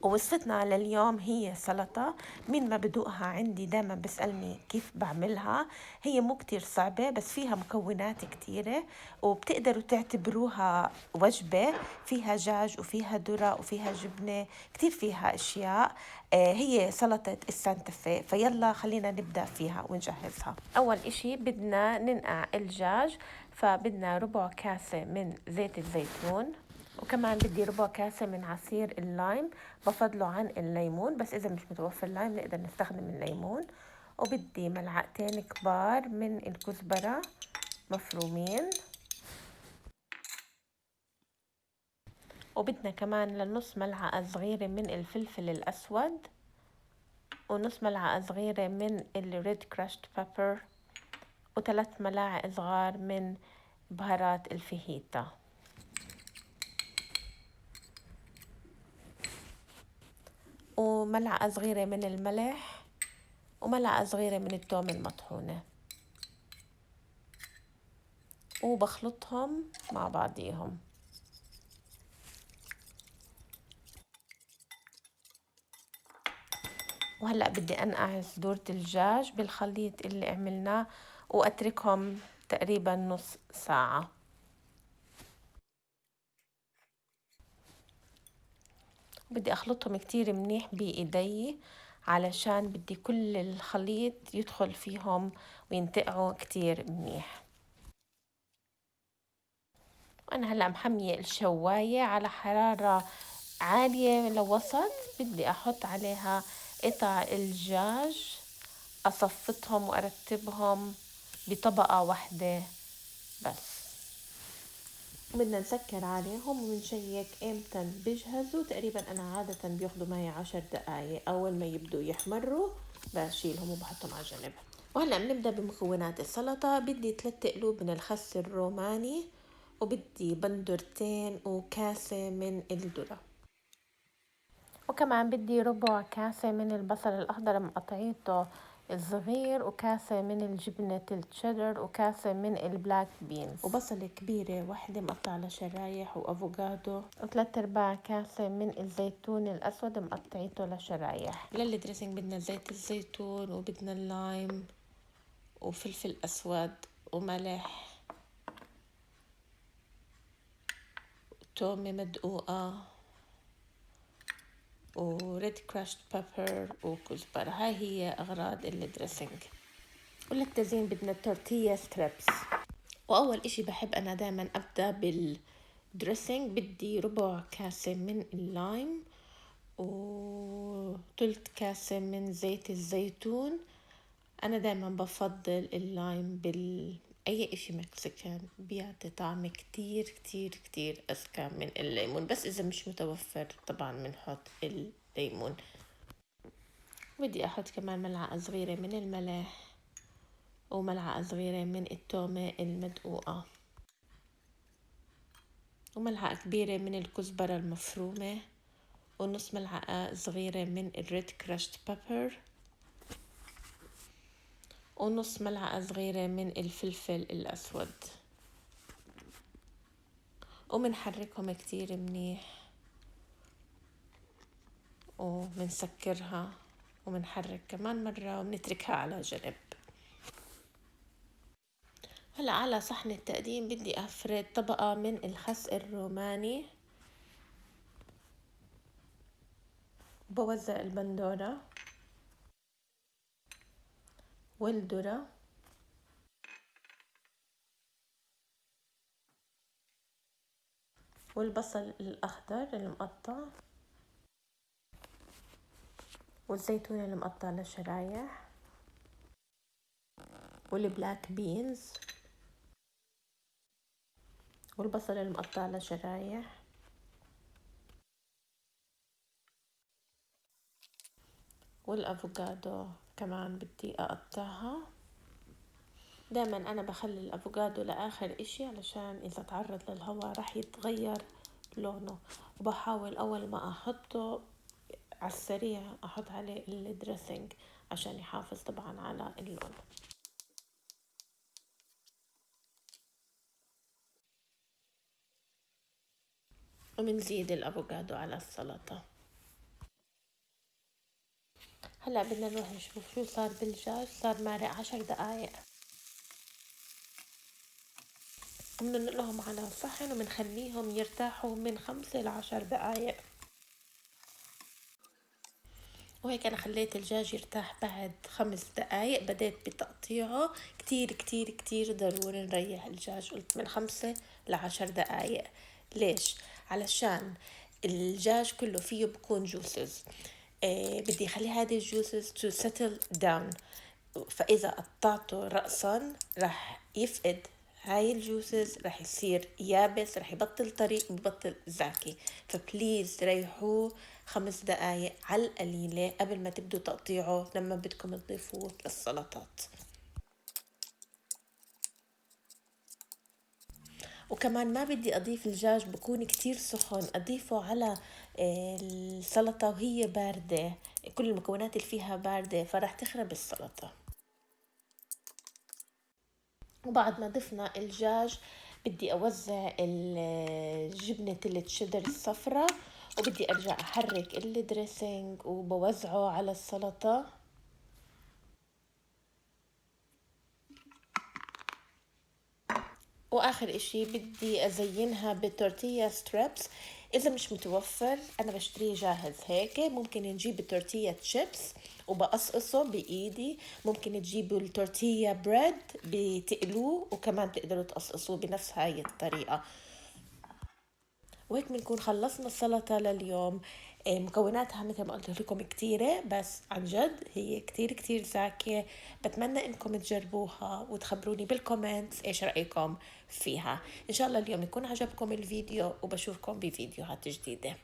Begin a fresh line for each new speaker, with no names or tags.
ووصفتنا لليوم هي سلطة. مين ما بدوقها عندي دايما بسألني كيف بعملها. هي مو كتير صعبة بس فيها مكونات كتيرة، وبتقدروا تعتبروها وجبة فيها دجاج وفيها ذرة وفيها جبنة، كتير فيها أشياء. هي سلطة السانتافيه. فيلا خلينا نبدأ فيها ونجهزها. أول إشي بدنا ننقع الدجاج، فبدنا ربع كاسة من زيت الزيتون، وكمان بدي ربع كاسة من عصير اللايم، بفضله عن الليمون، بس إذا مش متوفر اللايم نقدر نستخدم الليمون. وبدي ملعقتين كبار من الكزبرة مفرومين، وبدنا كمان لنص ملعقة صغيرة من الفلفل الأسود، ونص ملعقة صغيرة من الريد كراشت بابر، وثلاث ملاعق صغار من بهارات الفيهيتا، وملعقة صغيرة من الملح، وملعقة صغيرة من الثوم المطحونة، وبخلطهم مع بعضيهم. وهلأ بدي أنقع صدور الدجاج بالخليط اللي عملناه وأتركهم تقريبا نص ساعة. بدي أخلطهم كتير منيح بإيدي علشان بدي كل الخليط يدخل فيهم وينتقعوا كتير منيح. وأنا هلأ محمية الشواية على حرارة عالية لوسط. بدي أحط عليها قطع الدجاج، أصفتهم وأرتبهم بطبقة واحدة بس. بدنا نسكر عليهم ونشيك امتى بيجهزوا. تقريبا انا عادة بياخدوا معي 10 دقايق. اول ما يبدوا يحمروا بشيلهم وبحطهم على جنب. وهلا بنبدأ بمكونات السلطة. بدي 3 قلوب من الخس الروماني، وبدي بندرتين وكاسة من الذرة، وكمان بدي ربع كاسة من البصل الأخضر مقطعيته الصغير، وكاسة من الجبنة التشيدر، وكاسة من البلاك بينز، وبصلة كبيرة واحدة مقطعة لشرايح، وأفوكادو، وثلاث أرباع كاسة من الزيتون الأسود مقطعيته لشرايح. للدريسنج بدنا زيت الزيتون، وبدنا اللايم، وفلفل أسود، وملح، وتومة مدقوقة، وريد كراشت بابر، وكزبرة. هاي هي أغراض الدريسنج. وللتزيين بدنا تورتيا ستريبس. وأول إشي بحب أنا دايما أبدأ بالدريسنج. بدي ربع كاسة من اللايم، وثلث كاسة من زيت الزيتون. أنا دايما بفضل اللايم أي إشي مكسيكان، بيعطي طعم كتير كتير كتير أذكى من الليمون، بس إذا مش متوفر طبعا بنحط الليمون. بدي أحط كمان ملعقة صغيرة من الملح، وملعقة صغيرة من التومة المدقوقة، وملعقة كبيرة من الكزبرة المفرومة، ونص ملعقة صغيرة من الريد كراشت بابر، ونص ملعقة صغيرة من الفلفل الأسود. ومنحركهم كتير منيح، ومنسكرها، ومنحرك كمان مرة، ومنتركها على جنب. هلا على صحن التقديم بدي أفرد طبقة من الخس الروماني، بوزع البندورة والذرة والبصل الأخضر المقطع، والزيتون المقطع لشرايح، والبلاك بينز، والبصل المقطع لشرايح، والأفوكادو كمان بدي أقطعها. دايما أنا بخلي الأفوكادو لآخر إشي علشان إذا تعرض للهواء راح يتغير لونه. وبحاول أول ما أحطه على السريع أحط عليه الدريسنج عشان يحافظ طبعا على اللون. ومنزيد الأفوكادو على السلطة. هلأ بدنا نروح نشوف شو صار بالدجاج. صار مارق 10 دقايق. بننقلهم على صحن وبنخليهم يرتاحوا من 5 ل10 دقايق. وهيك أنا خليت الدجاج يرتاح. بعد 5 دقايق بدأت بتقطيعه. كتير كتير كتير ضروري نريح الدجاج. قلت من 5 ل10 دقايق. ليش؟ علشان الدجاج كله فيه بكون جوسز. بدي أخلي هذه الجوسز to settle down. فإذا قطعته رأسا رح يفقد هاي الجوسز، رح يصير يابس، رح يبطل طريق، ببطل زاكي. فبليز ريحوه 5 دقايق على القليلة قبل ما تبدوا تقطيعه لما بدكم تضيفوه للسلطات. وكمان ما بدي أضيف الدجاج بكون كتير سخن، أضيفه على السلطة وهي باردة. كل المكونات اللي فيها باردة فرح تخرب السلطة. وبعد ما ضفنا الدجاج بدي أوزع الجبنة التشيدر الصفراء، وبدي أرجع أحرك الدريسنج وبوزعه على السلطة. واخر اشي بدي ازينها بتورتيا ستريبس. اذا مش متوفر انا بشتريه جاهز هيك. ممكن نجيب التورتيا تشيبس وبقصقصه بايدي. ممكن تجيبوا التورتيا بريد بتقلوه وكمان تقدروا تقصقصوه بنفس هاي الطريقة. وهيك بنكون خلصنا السلطة لليوم. مكوناتها مثل ما قلت لكم كتيرة، بس عن جد هي كتير كتير زاكية. بتمنى انكم تجربوها وتخبروني بالكومنتس ايش رأيكم فيها. ان شاء الله اليوم يكون عجبكم الفيديو، وبشوفكم بفيديوهات جديدة.